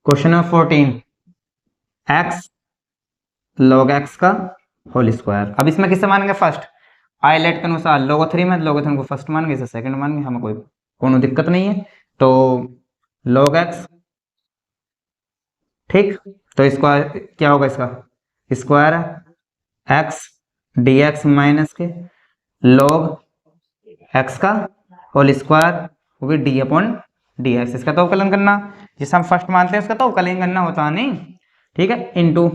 Question number 14, x log x का होल स्क्वायर। अब इसमें किससे मानेंगे? फर्स्ट आइलेट के अनुसार लोगोथरी में लोगोथन को फर्स्ट मानेंगे, इसे सेकंड मानेंगे, हमें कोई कोनो दिक्कत नहीं है। तो लॉग एक्स, ठीक, तो स्क्वायर क्या होगा? इसका स्क्वायर है एक्स डी एक्स माइनस के लॉग एक्स का होल स्क्वायर, वो भी डी अपॉन डी एक्स। इसका तो अवकलन करना, जिसे हम फर्स्ट मानते हैं उसका तो अवकलन करना होता है नहीं, ठीक है, इनटू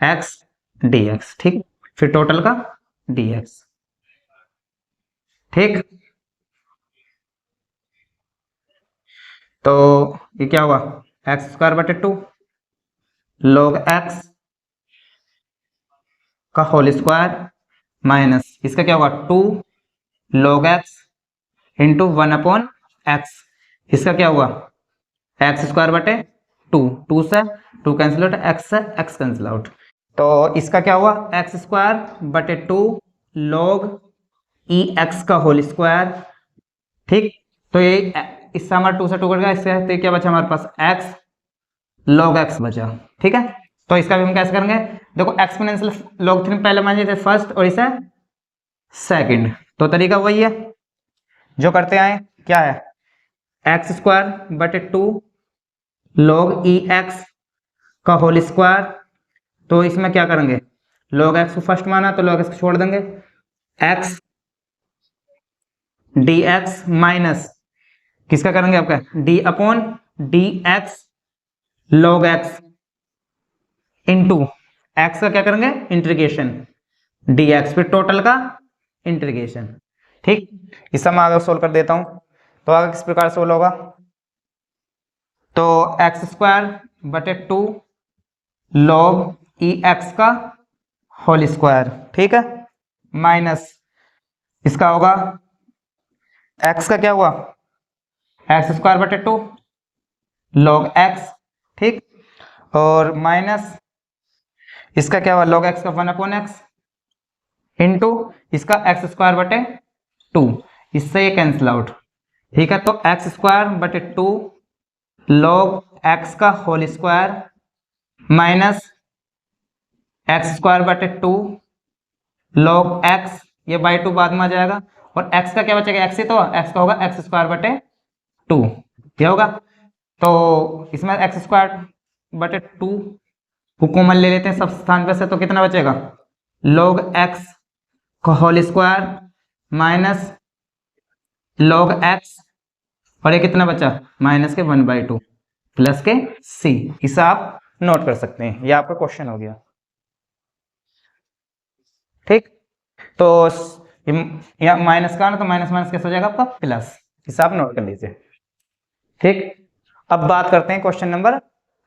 एक्स डी एक्स, ठीक, फिर टोटल का डी एक्स। ठीक, तो ये क्या हुआ? एक्स स्क्वायर बटे टू लॉग एक्स का होल स्क्वायर माइनस इसका क्या होगा? Two log x into one upon x. इसका क्या हुआ? एक्स स्क्वायर बटे टू, टू से टू कैंसिल आउट, एक्स से एक्स कैंसिल आउट। तो इसका क्या हुआ? एक्स स्क्वायर बटे टू लॉग ई एक्स का होल स्क्वायर, ठीक। तो ये इससे हमारा टू से टू कट गया, इससे तो क्या बचा हमारे पास? एक्स लॉग एक्स बचा, ठीक है। तो इसका भी हम कैसे करेंगे? देखो एक्सपोनेंशियल लॉग थ्री पहले मान लीजिए फर्स्ट और इसे सेकंड, तो तरीका वही है जो करते आए। क्या है? एक्स स्क्वायर बटे टू लॉग ई एक्स का होल स्क्वायर। तो इसमें क्या करेंगे? लॉग एक्स को फर्स्ट माना तो लॉग एक्स को छोड़ देंगे, एक्स डी एक्स माइनस किसका करेंगे? आपका D upon D x log x into x का क्या करेंगे? इंटीग्रेशन डी एक्स, फिर टोटल का इंटीग्रेशन, ठीक। इसे मैं आगे सोल्व कर देता हूं। तो आगे किस प्रकार सोल्व होगा? तो एक्स स्क्वायर बटे टू लॉग ई एक्स का होल स्क्वायर, ठीक है, माइनस इसका होगा एक्स का क्या हुआ? एक्स स्क्वायर बटे टू लॉग एक्स, ठीक, और माइनस इसका क्या हुआ? लॉग एक्स का वन अपॉन एक्स इंटू इसका एक्स स्क्वायर बटे टू, इससे ये कैंसिल आउट, ठीक है। तो एक्स स्क्वायर बटे टू लॉग एक्स का whole square minus x square बटे टू लॉग एक्स, ये बाई टू बाद में आ जाएगा, और एक्स का क्या बचेगा? एक्स ही तो, एक्स का होगा एक्स स्क्वायर बटे टू, क्या होगा? तो इसमें एक्स स्क्वायर बटे टू को कॉमन ले लेते हैं सब स्थान पे से, तो कितना बचेगा? लॉग एक्स का whole square minus log x, और ये कितना बचा? माइनस के वन बाई टू, प्लस के सी, इसे आप नोट कर सकते हैं, ये आपका क्वेश्चन हो गया। ठीक, तो या माइनस का ना, तो माइनस माइनस कैसे हो जाएगा आपका प्लस, इसे आप नोट कर लीजिए। ठीक, अब बात करते हैं क्वेश्चन नंबर,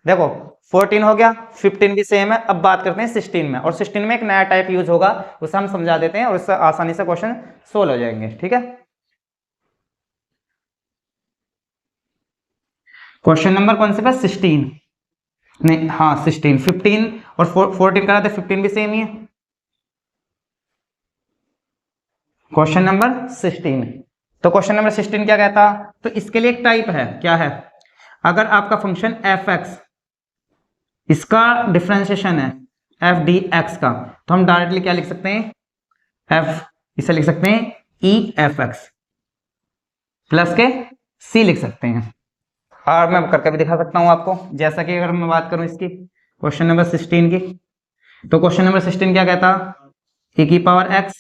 देखो 14 हो गया, 15 भी सेम है। अब बात करते हैं 16 में, और 16 में एक नया टाइप यूज होगा, उसे हम समझा देते हैं और उससे आसानी से क्वेश्चन सोल्व हो जाएंगे। ठीक है, क्वेश्चन नंबर कौन से पास 16, नहीं हाँ 16, 15 और 14 करा तो 15 भी सेम ही है। क्वेश्चन नंबर 16, तो क्वेश्चन नंबर 16 क्या कहता, तो इसके लिए एक टाइप है, क्या है, अगर आपका फंक्शन एफ एक्स, इसका डिफरेंशिएशन है एफ डी एक्स का, तो हम डायरेक्टली क्या लिख सकते हैं, एफ, इसे लिख सकते हैं ई एफ एक्स प्लस के सी लिख सकते हैं। और मैं करके भी दिखा सकता हूं आपको, जैसा कि अगर मैं बात करूं इसकी क्वेश्चन नंबर 16 की, तो क्वेश्चन नंबर 16 क्या कहता, e की power x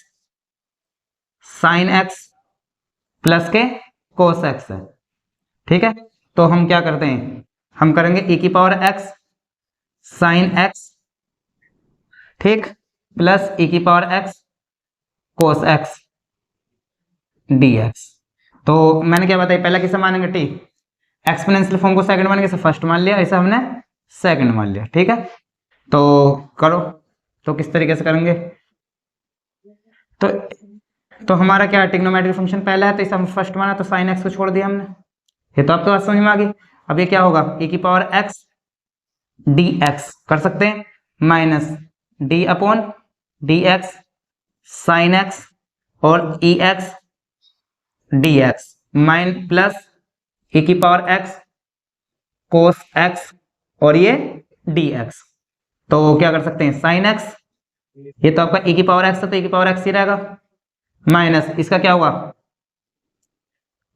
sine x plus के कोस x है। ठीक है, तो हम क्या करते हैं, हम करेंगे e की पावर x साइन x, ठीक, प्लस e की power x cos x dx। तो मैंने क्या बताया, पहला किसे मानेंगे टी, एक्सपोनेंशियल फॉर्म को सेकंड मान के फर्स्ट मान लिया, ऐसा हमने सेकंड मान लिया। ठीक है, तो करो, तो किस तरीके से करेंगे, तो हमारा क्या है, ट्रिग्नोमेट्रिक फंक्शन पहला है, तो इसे हम फर्स्ट माना, तो साइन एक्स को छोड़ दिया हमने, ये तो आपके बात समझ में आ गई। अब ये क्या होगा, e की पावर x dx कर सकते हैं, minus d upon dx sine x और ex dx माइन प्लस e की पावर x कोस x और ये dx, तो क्या कर सकते हैं साइन x, ये तो आपका e की पावर x है, तो e की पावर x ही रहेगा, माइनस इसका क्या हुआ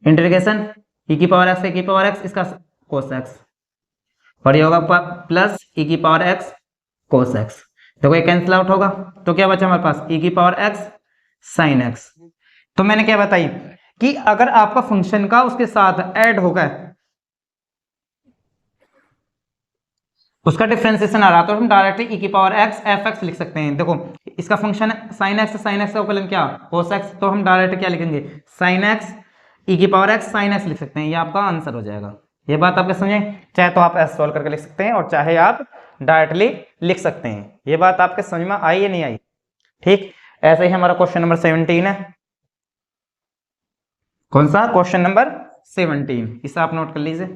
इंटीग्रेशन e की पावर x, e की पावर x, इसका कोस x, और ये होगा प्लस e की पावर x कोस x। देखो ये कैंसिल आउट होगा, तो क्या बचा हमारे पास e की पावर x साइन x। तो मैंने क्या बताई कि अगर आपका फंक्शन का उसके साथ ऐड होगा, उसका डिफरेंशिएशन आ रहा, तो हम डायरेक्टली e की पावर x एफ एक्स लिख सकते हैं। देखो इसका फंक्शन है साइन x, साइन x का उपलन क्या कोस x, तो हम डायरेक्ट क्या लिखेंगे साइन x e की पावर x साइन x लिख सकते हैं, ये आपका आंसर हो जाएगा। ये बात आपके समझे, चाहे तो आप ऐसे सॉल्व करके लिख सकते हैं और चाहे आप डायरेक्टली लिख सकते हैं। ये बात आपके समझ में आई या नहीं आई। ठीक, ऐसे ही हमारा क्वेश्चन नंबर 17 है, कौन सा क्वेश्चन नंबर 17, इसे आप नोट कर लीजिए।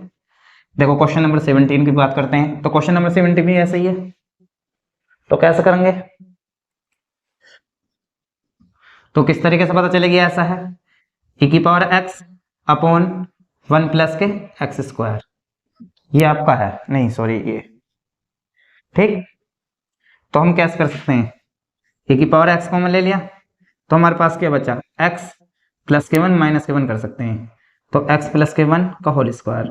देखो क्वेश्चन नंबर 17 की बात करते हैं, तो क्वेश्चन नंबर 17 भी ऐसे ही है, तो कैसे करेंगे, तो किस तरीके से पता चलेगी, ऐसा है e की पावर x अपॉन 1 प्लस के एक्स स्क्वायर, ये आपका है, नहीं सॉरी ये, ठीक, तो हम कैसे कर सकते हैं, e की पावर x कॉमन ले लिया, तो हमारे पास क्या बचा x प्लस के 1 माइनस के 1 कर सकते हैं, तो x प्लस के 1 का होल स्क्वायर,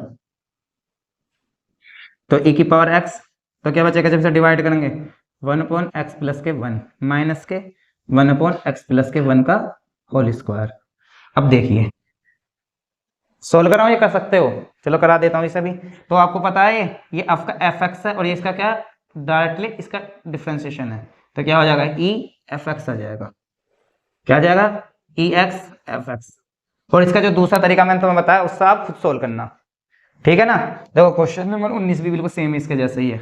तो e की पावर x, तो क्या बचेगा जब इसे डिवाइड करेंगे 1 अपॉन एक्स प्लस के 1 माइनस के 1 अपॉन एक्स प्लस के 1 का होल स्क्वायर। अब देखिए सोल्व कराओ, ये कर सकते हो, चलो करा देता हूँ इसे भी। तो आपको पता है ये आपका एफ एक्स है और ये इसका क्या डायरेक्टली इसका डिफरेंशिएशन है, तो क्या हो जाएगा ई एफ एक्स आ जाएगा, क्या आ जाएगा ई एक्स एफ एक्स। और इसका जो दूसरा तरीका मैंने तुम्हें बताया उससे आप खुद सोल्व करना, ठीक है ना। देखो क्वेश्चन नंबर 19 भी बिल्कुल सेम इसके जैसे ही है,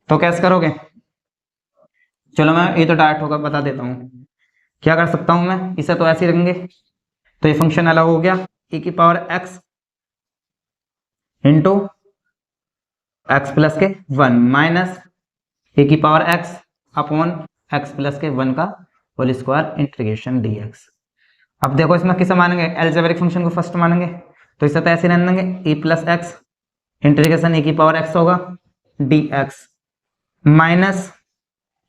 तो कैसे करोगे, चलो मैं ये तो डायरेक्ट होगा बता देता हूँ, क्या कर सकता हूँ मैं, इसे तो ऐसे ही रखेंगे, तो ये फंक्शन अलग हो गया e की power x into x plus के 1 माइनस e की power x upon x plus के 1 का होल स्क्वायर इंटीग्रेशन dx। अब देखो इसमें किसे मानेंगे, एल्जेब्रिक फंक्शन को फर्स्ट मानेंगे, तो इसे तो ऐसे रहने देंगे e plus x integration e की पावर x होगा dx माइनस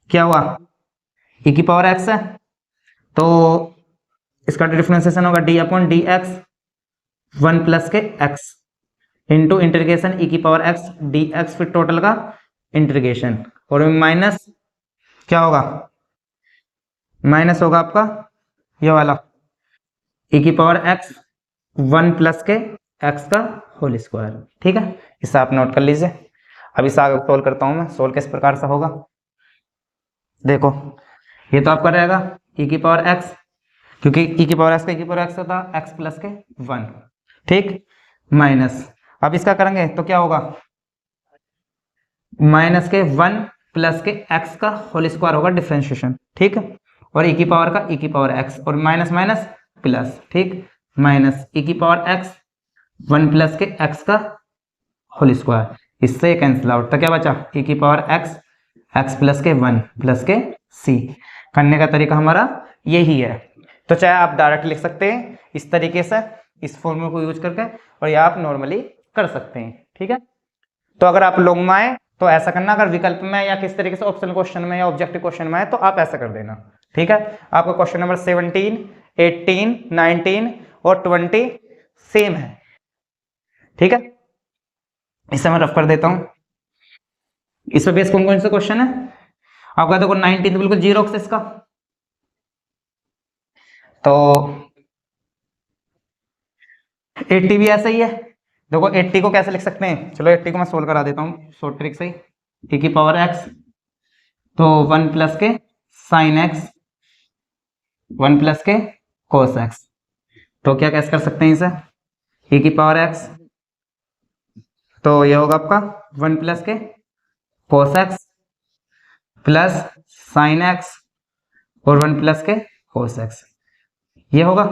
क्या हुआ e की पावर x है, तो इसका डिफरेंशिएशन होगा d upon D x 1 plus के x इंटू इंटीग्रेशन e की पावर x dx, फिर टोटल का इंटीग्रेशन, और माइनस क्या होगा, माइनस होगा आपका ये वाला e की पावर x 1 प्लस के x का होल स्क्वायर। ठीक है, इसे आप नोट कर लीजिए। अब इसे आगे सोल्व करता हूँ मैं। सोल्व किस प्रकार से होगा, देखो ये तो आपका रहेगा e की पावर x, क्योंकि e की पावर x का e की पावर x होता है x प्लस के 1, ठीक, माइनस, अब इसका करेंगे तो क्या होगा, माइनस के 1 प्लस के x का होल स्क्वायर होगा डिफरेंशिएशन, ठीक, और e की पावर का e की पावर x और माइनस माइनस प्लस, ठीक, माइनस e की पावर x 1 प्लस के x का होल स्क्वायर, इससे कैंसिल आउट, तो क्या बचा e की पावर x प्लस के 1 प्लस के c। करने का तरीका हमारा यही है। तो चाहे आप डायरेक्ट लिख सकते हैं इस तरीके से, इस फॉर्मूले को यूज करके, और या आप नॉर्मली कर सकते हैं, ठीक है। तो अगर आप लॉन्ग में आए तो ऐसा करना, अगर विकल्प में या किस तरीके से ऑप्शनल क्वेश्चन में या ऑब्जेक्टिव क्वेश्चन में आए तो आप ऐसा कर देना, ठीक है। आपका क्वेश्चन नंबर 17, 18, 19 और 20 सेम है, ठीक है। इसे मैं रफ कर देता हूं। इस पे बेस कौन कौन से क्वेश्चन है आपका, देखो 19 बिल्कुल जीरो इसका, तो 80 भी ऐसा ही है। देखो 80 को कैसे लिख सकते हैं, चलो 80 को मैं सोल्व करा देता हूँ शॉर्ट ट्रिक से ही। e की पावर x, तो 1 प्लस के साइन x, 1 प्लस के कोस x, तो क्या कैसे कर सकते हैं इसे, e की पावर x, तो ये होगा आपका 1 प्लस के cos x plus sign x और 1 प्लस के कोस x, ये होगा।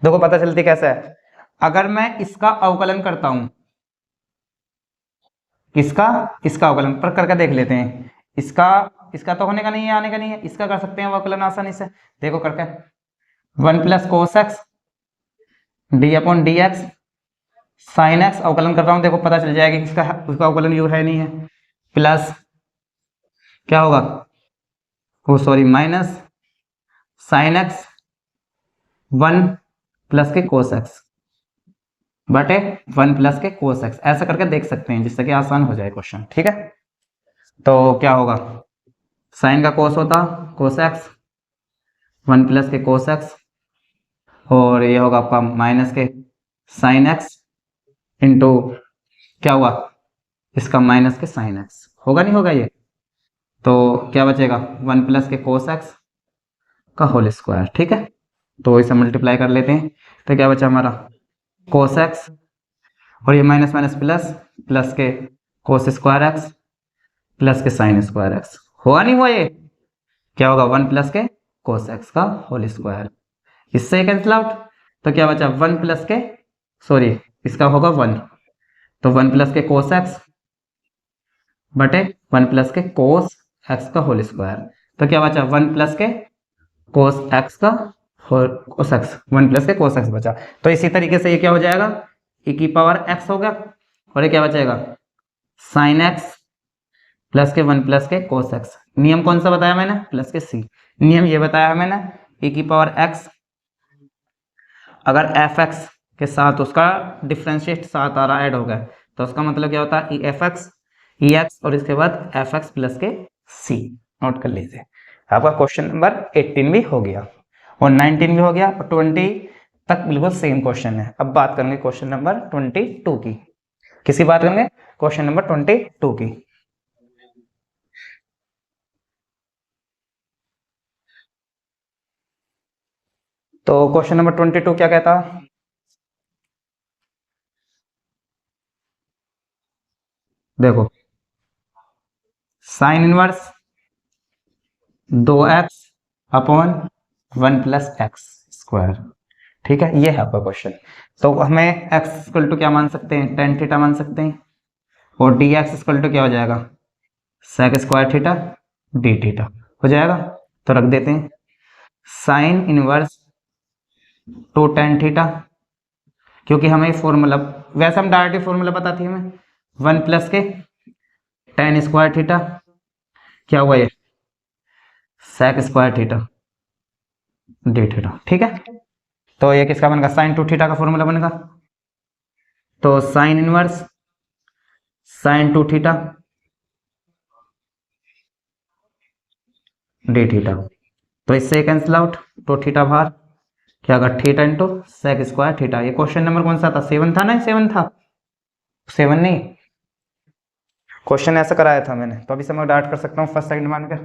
देखो पता चलती कैसा है, अगर मैं इसका अवकलन करता हूं, इसका अवकलन पर करके देख लेते हैं, इसका तो होने का नहीं है, आने का नहीं है, इसका कर सकते हैं अवकलन आसानी से, देखो करके 1 plus cos x d upon D x sine x, अवकलन कर रहा हूं, देखो पता चल जाएगा कि उसका अवकलन यू है नहीं है, प्लस क्या होगा, oh sorry minus sine X 1 plus के कोस एक्स बटे 1 प्लस के कोस एक्स, ऐसा करके देख सकते हैं जिससे कि आसान हो जाए क्वेश्चन, ठीक है। तो क्या होगा, साइन का कोस होता कोस एक्स, 1 प्लस के कोस एक्स, और ये होगा आपका माइनस के साइन एक्स इंटू क्या हुआ, इसका माइनस के साइन एक्स, होगा नहीं होगा ये, तो क्या बचेगा 1 प्लस के कोस एक्स का होल स्क्वायर, ठीक है। तो इसे मल्टीप्लाई कर लेते हैं, तो क्या बचा हमारा कोस एक्स और ये माइनस माइनस प्लस, प्लस के कोस स्क्वायर एक्स प्लस के साइन स्क्वायर एक्स, हुआ नहीं हुआ ये, क्या होगा 1 प्लस के कोस एक्स का होल स्क्वायर, इससे कैंसिल आउट, तो क्या बचा 1 प्लस के सॉरी इसका होगा 1, तो 1 प्लस के कोस एक्स बटे 1 प्लस के कोस एक्स का होल स्क्वायर, तो क्या बचा 1 प्लस के कोस एक्स का कोस एक्स, 1 प्लस के कोस एक्स बचा। तो इसी तरीके से ये क्या हो जाएगा, e की पावर x हो गया, और ये क्या बचेगा साइन एक्स प्लस के 1 प्लस के कोस एक्स, नियम कौन सा बताया मैंने, प्लस के c, नियम ये बताया है मैंने, e की पावर x अगर fx के साथ उसका डिफरेंशिएट साथ आ रहा ऐड हो गया, तो उसका मतलब क्या होता है efx ex और इसके बाद fx प्लस के c, नोट कर लीजिए। आपका क्वेश्चन नंबर 18 भी हो गया और 19 भी हो गया और 20 तक बिल्कुल सेम क्वेश्चन है। अब बात करेंगे क्वेश्चन नंबर 22 की, किसी बात करेंगे क्वेश्चन नंबर 22 की। तो क्वेश्चन नंबर 22 क्या कहता, देखो sine inverse 2x upon 1 plus x square, ठीक है, ये है आपका क्वेश्चन। तो हमें x इक्वल टू क्या मान सकते हैं, टेन थीटा मान सकते हैं, और डी एक्स इक्वल टू क्या हो जाएगा sec square theta D theta हो जाएगा। तो रख देते हैं sine inverse two tan theta, क्योंकि हमें फॉर्मूला, वैसे हम डायरेक्ट फॉर्मूला पता थी हमें, 1 प्लस के टेन स्क्वायर थीटा क्या हुआ ये sec square theta D theta, ठीक है। तो ये किसका बनेगा, साइन टू थीटा का फॉर्मूला बनेगा, तो sine inverse sine two theta D theta, तो इससे कैंसिल आउट, तो थीटा बाहर, क्या होगा theta into sec square theta. ये क्वेश्चन नंबर कौन सा था, 7 था ना, 7 था, 7 नहीं क्वेश्चन ऐसा कराया था मैंने, तो अभी से मैं डार्ट कर सकता हूँ फर्स्ट सेकंड मान कर।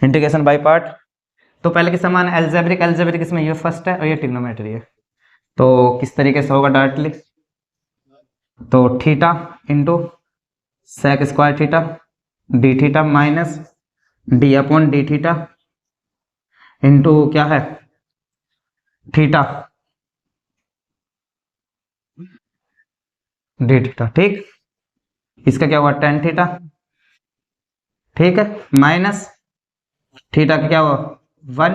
इंटीग्रेशन बाय पार्ट, तो पहले के समान एल्जेब्रिक इसमें ये फर्स्ट है और ये ट्रिग्नोमेट्री है। तो किस तरीके से होगा डायरेक्टली, तो theta into sec square theta D theta minus d upon d theta into क्या है थीटा डी थीटा, ठीक। इसका क्या हुआ टेन थीटा, ठीक है, माइनस थीटा का क्या हुआ 1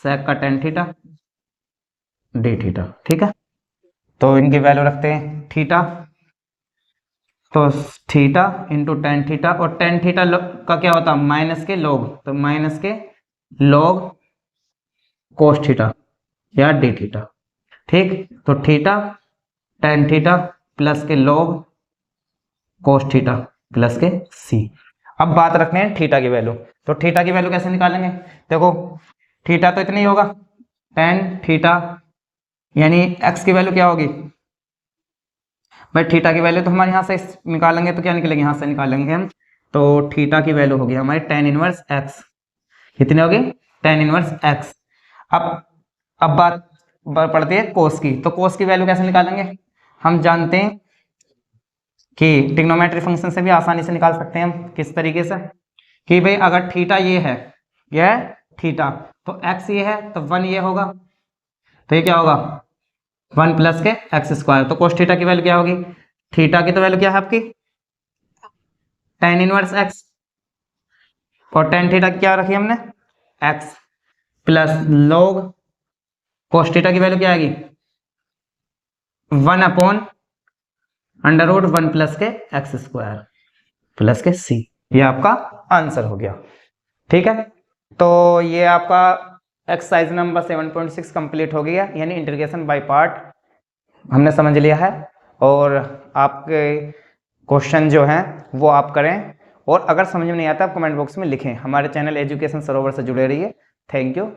सेक का टेन थीटा डी थीटा, ठीक है। तो इनकी वैल्यू रखते हैं थीटा, तो थीटा इंटू टेन थीटा, और टेन थीटा का क्या होता है माइनस के लॉग, तो माइनस के लॉग कोस थीटा या डी थीटा, ठीक। तो थीटा टेन थीटा प्लस के लॉग कोस थीटा प्लस के सी। अब बात रखते हैं थीटा की वैल्यू, तो थीटा की वैल्यू कैसे निकालेंगे, देखो थीटा तो इतनी होगा टेन थीटा, यानी एक्स की वैल्यू क्या होगी भाई, थीटा की वैल्यू तो हमारे यहाँ से निकालेंगे तो क्या निकलेगी, यहाँ से निकालेंगे हम, तो थीटा की वैल्यू होगी हमारी टेन इनवर्स एक्स, कितनी होगी टेन इनवर्स एक्स। अब बात पड़ती है कोस की, तो कोस की वैल्यू कैसे निकालेंगे, हम जानते हैं कि ट्रिग्नोमेट्री फंक्शन से भी आसानी से निकाल सकते हैं हम, किस तरीके से कि भाई अगर थीटा ये है, यह है थीटा, तो एक्स ये है तो 1 ये होगा, तो ये क्या होगा 1 प्लस के एक्स स्क्वायर, तो कोस थीटा की वैल्यू क्या होगी, थीटा की तो वैल्यू क्या है आपकी टेन इनवर्स एक्स, और टेन थीटा की क्या रखी हमने x, plus log cos theta की वैल्यू क्या आएगी 1 अपॉन अंडर रूट 1 प्लस के एक्स स्क्वायर प्लस के सी। ये आपका आंसर हो गया, ठीक है। तो ये आपका एक्सरसाइज नंबर 7.6 कंप्लीट हो गया, यानी इंटीग्रेशन बाय पार्ट हमने समझ लिया है, और आपके क्वेश्चन जो हैं वो आप करें, और अगर समझ में नहीं आता आप कमेंट बॉक्स में लिखें। हमारे चैनल एजुकेशन सरोवर से जुड़े रहिए। Thank you.